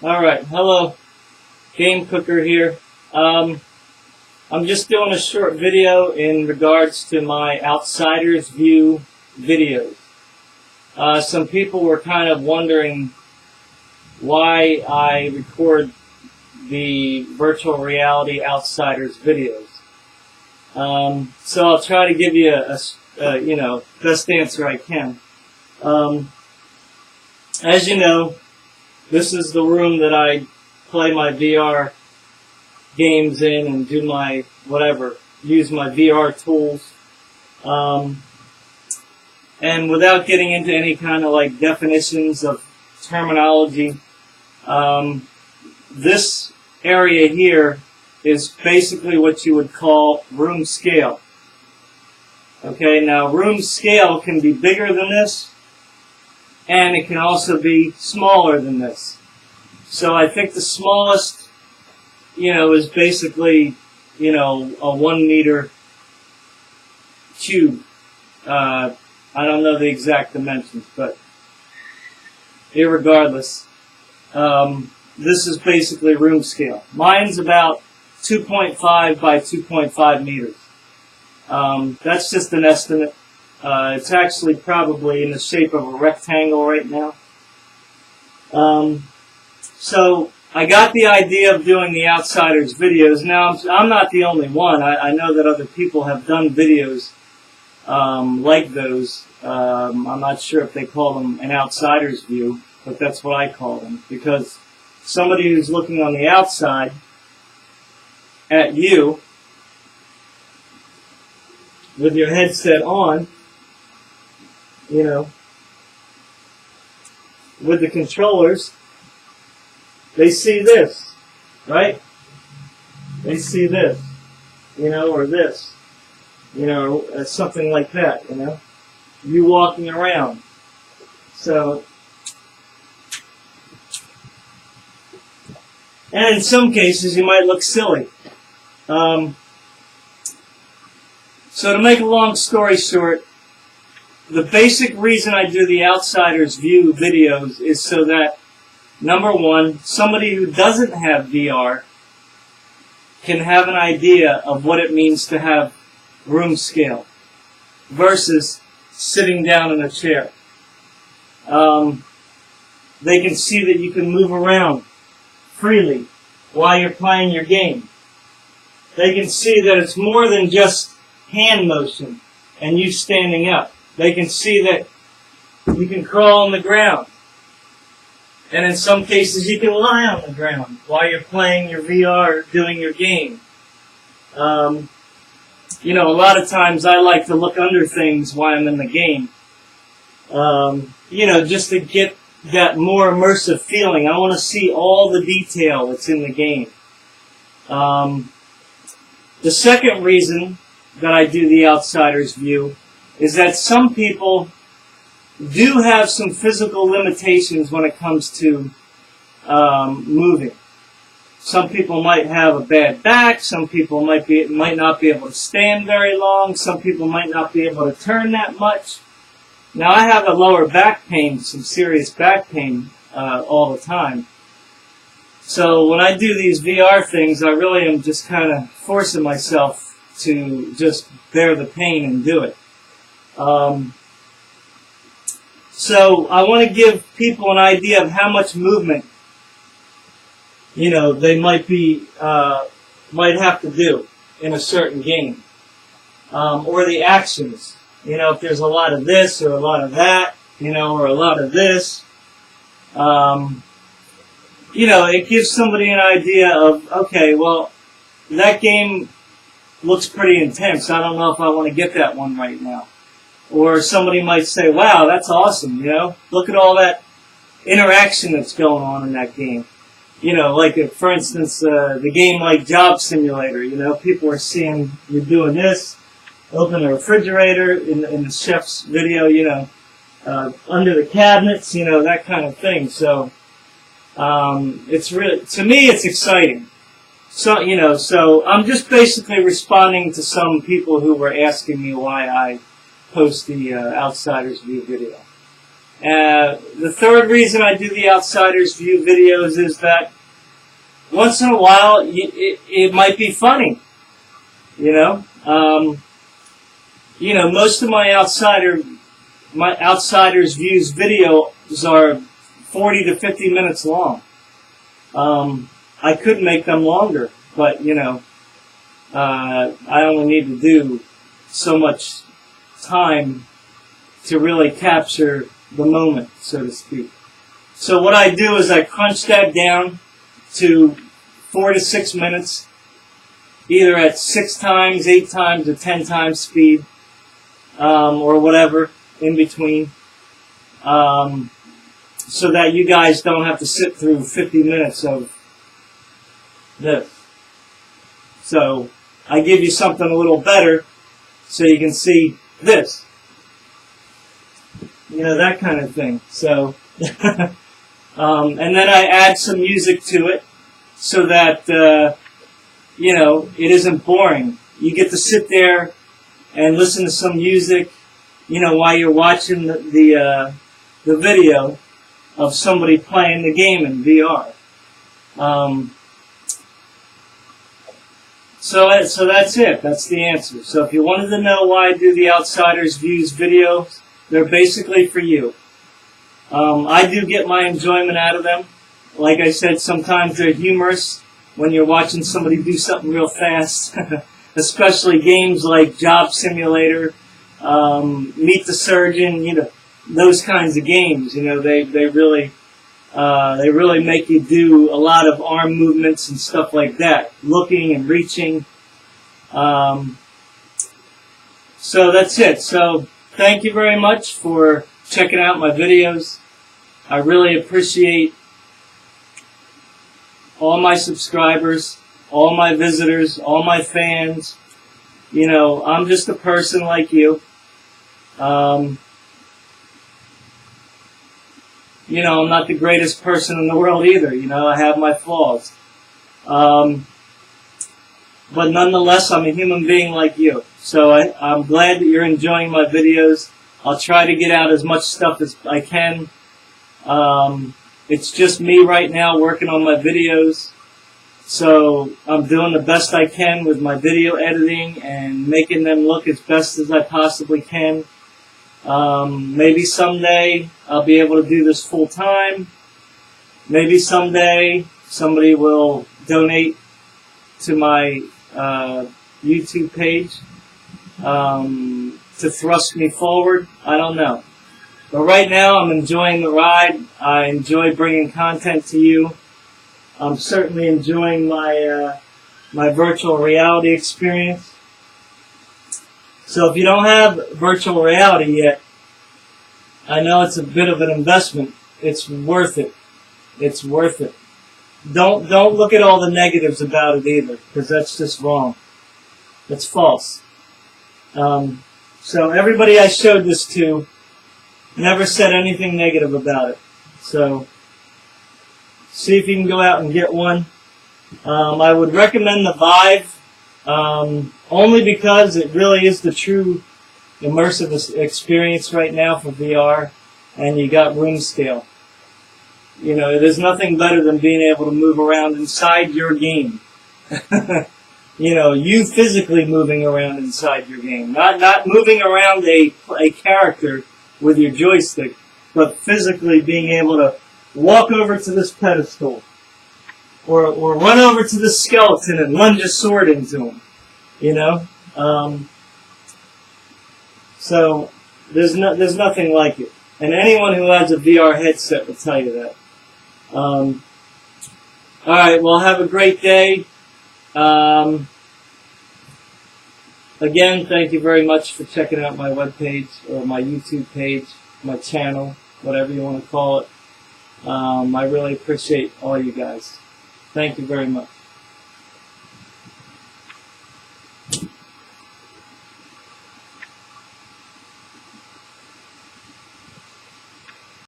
Alright, hello, Game Cooker here. I'm just doing a short video in regards to my Outsider's View videos. Some people were kind of wondering why I record the virtual reality Outsiders videos. So I'll try to give you a best answer I can. As you know, this is the room that I play my VR games in and do my use my VR tools. And without getting into any kind of definitions of terminology, this area here is basically what you would call room scale. Okay, now room scale can be bigger than this, and it can also be smaller than this. So I think the smallest, is basically, a 1 meter cube. I don't know the exact dimensions, but irregardless, this is basically room scale. Mine's about 2.5 by 2.5 meters. That's just an estimate. It's actually probably in the shape of a rectangle right now. So I got the idea of doing the Outsiders videos. Now, I'm not the only one. I know that other people have done videos like those. I'm not sure if they call them an Outsider's View, but that's what I call them. Because somebody who's looking on the outside at you with your headset on, with the controllers, they see this, right? They see this, or this, something like that, you walking around. So, and in some cases you might look silly. So to make a long story short, the basic reason I do the Outsider's View videos is so that, number one, somebody who doesn't have VR can have an idea of what it means to have room scale versus sitting down in a chair. They can see that you can move around freely while you're playing your game. They can see that it's more than just hand motion and you standing up. They can see that you can crawl on the ground. And in some cases you can lie on the ground while you're playing your VR, doing your game. A lot of times I like to look under things while I'm in the game. Just to get that more immersive feeling. I want to see all the detail that's in the game. The second reason that I do the Outsider's View is that some people do have some physical limitations when it comes to moving. Some people might have a bad back. Some people might not be able to stand very long. Some people might not be able to turn that much. Now I have a lower back pain, some serious back pain all the time. So when I do these VR things, I really am just kind of forcing myself to just bear the pain and do it. So I want to give people an idea of how much movement, they might have to do in a certain game, or the actions. If there's a lot of this or a lot of that, or a lot of this, it gives somebody an idea of, okay, well, that game looks pretty intense. I don't know if I want to get that one right now. Or somebody might say, wow, that's awesome, Look at all that interaction that's going on in that game. For instance, the game like Job Simulator, people are seeing you doing this, open a refrigerator in the chef's video, under the cabinets, that kind of thing. So, it's really, to me, it's exciting. So, so I'm just basically responding to some people who were asking me why I post the Outsiders View video. The third reason I do the Outsider's View videos is that once in a while it might be funny, you know. Most of my Outsider's Views videos are 40 to 50 minutes long. I could make them longer, but I only need to do so much time to really capture the moment, so to speak. So what I do is I crunch that down to 4 to 6 minutes, either at 6 times, 8 times, or 10 times speed, or whatever in between, so that you guys don't have to sit through 50 minutes of this. So I give you something a little better so you can see this. That kind of thing. So, and then I add some music to it so that, it isn't boring. You get to sit there and listen to some music, while you're watching the video of somebody playing the game in VR. So that's it. That's the answer. So if you wanted to know why I do the Outsider's Views videos, they're basically for you. I do get my enjoyment out of them. Like I said, sometimes they're humorous when you're watching somebody do something real fast, especially games like Job Simulator, Meet the Surgeon, those kinds of games. They really make you do a lot of arm movements and stuff like that, looking and reaching. So that's it. So thank you very much for checking out my videos. I really appreciate all my subscribers, all my visitors, all my fans. I'm just a person like you. I'm not the greatest person in the world either. I have my flaws. But nonetheless, I'm a human being like you. So I'm glad that you're enjoying my videos. I'll try to get out as much stuff as I can. It's just me right now working on my videos. So I'm doing the best I can with my video editing and making them look as best as I possibly can. Maybe someday I'll be able to do this full time. Maybe someday somebody will donate to my YouTube page to thrust me forward. I don't know. But right now I'm enjoying the ride. I enjoy bringing content to you. I'm certainly enjoying my my virtual reality experience. So if you don't have virtual reality yet, I know it's a bit of an investment. It's worth it. It's worth it. Don't look at all the negatives about it either, because that's just wrong. It's false. So everybody I showed this to never said anything negative about it. So see if you can go out and get one. I would recommend the Vive, only because it really is the true immersive experience right now for VR, and you got room scale. There's nothing better than being able to move around inside your game. You physically moving around inside your game. Not moving around a character with your joystick, but physically being able to walk over to this pedestal, or run over to this skeleton and lunge a sword into him. So there's nothing like it. And anyone who has a VR headset will tell you that. Alright, well, have a great day. Again, thank you very much for checking out my webpage, or my YouTube page, my channel, whatever you want to call it. I really appreciate all you guys. Thank you very much.